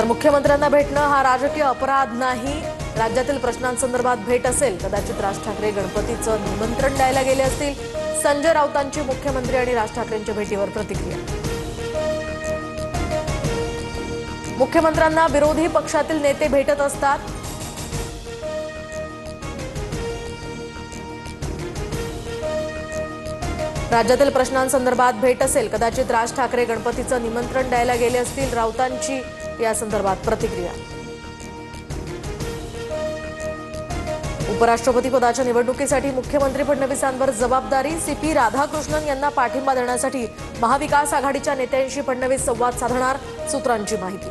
तर मुख्यमंत्र्यांना भेटणं हा राजकीय अपराध नाही, राज्यातील प्रश्नांसंदर्भात भेट असेल। कदाचित राज ठाकरे गणपतीचं निमंत्रण द्यायला गेले असतील। संजय राऊतांची मुख्यमंत्री आणि राज ठाकरेंच्या भेटीवर प्रतिक्रिया। मुख्यमंत्र्यांना विरोधी पक्षातील नेते भेटत असतात। राज्यातील प्रश्नांसंदर्भात भेट असेल। कदाचित राज ठाकरे गणपतीचं निमंत्रण द्यायला गेले असतील। राऊतांची या संदर्भात प्रतिक्रिया। उपराष्ट्रपती पदाच्या निवडणुकीसाठी मुख्यमंत्री फडणवीसांवर जबाबदारी। सीपी राधाकृष्णन यांना पाठिंबा देण्यासाठी महाविकास आघाडीच्या नेत्यांशी फडणवीस संवाद साधणार, सूत्रांची माहिती।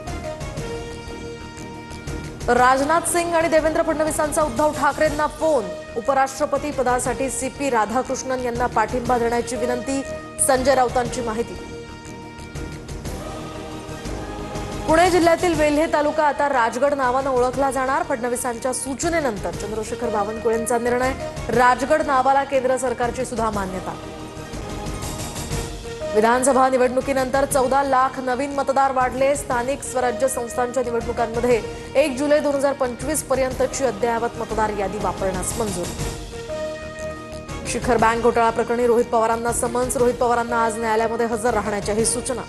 राजनाथ सिंग आणि देवेंद्र फडणवीसांचा उद्धव ठाकरेंना फोन। उपराष्ट्रपती पदासाठी सीपी राधाकृष्णन यांना पाठिंबा देण्याची विनंती, संजय राऊतांची माहिती। पुणे जिल्ह्यातील वेल्हे तालुका आता राजगड नावानं ओळखला जाणार। फडणवीसांच्या सूचनेनंतर चंद्रशेखर बावनकुळेंचा निर्णय। राजगड नावाला केंद्र सरकारची सुद्धा मान्यता। विधानसभा निवडणुकीनंतर 14 लाख नवीन मतदार वाढले। स्थानिक स्वराज्य संस्थांच्या निवडणुकांमध्ये 1 जुलै 2025 पर्यंतची अद्ययावत मतदार यादी वापरण्यास मंजुरी। शिखर बँक घोटाळा प्रकरणी रोहित पवारांना समन्स। रोहित पवारांना आज न्यायालयामध्ये हजर राहण्याची सूचना।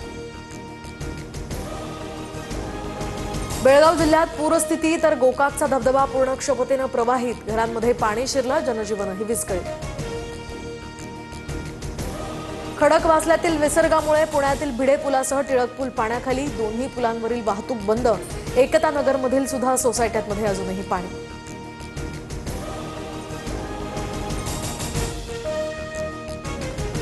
बेळगाव जिल्ह्यात पूरस्थिती, तर गोकाकचा धबधबा पूर्ण क्षमतेनं प्रवाहित। घरांमध्ये पाणी शिरलं, जनजीवनही विस्कळीत। खडकवासल्यातील विसर्गामुळे पुण्यातील भिडे पुलासह टिळक पूल पाण्याखाली। दोन्ही पुलांवरील वाहतूक बंद। एकता नगरमधील सुद्धा सोसायट्यांमध्ये अजूनही पाणी।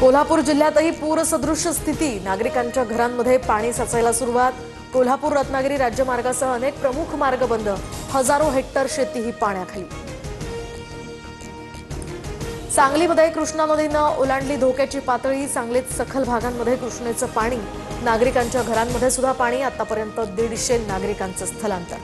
कोल्हापूर जिल्ह्यातही पूरसदृश स्थिती। नागरिकांच्या घरांमध्ये पाणी साचायला सुरुवात। कोल्हापूर रत्नागिरी राज्यमार्गासह अनेक प्रमुख मार्ग बंद। हजारो हेक्टर शेतीही पाण्याखाली। सांगलीमध्ये कृष्णा नदीनं ओलांडली धोक्याची पातळी। सांगलीत सखल भागांमध्ये कृष्णेचं पाणी। नागरिकांच्या घरांमध्ये सुद्धा पाणी। आतापर्यंत 150 नागरिकांचं स्थलांतर।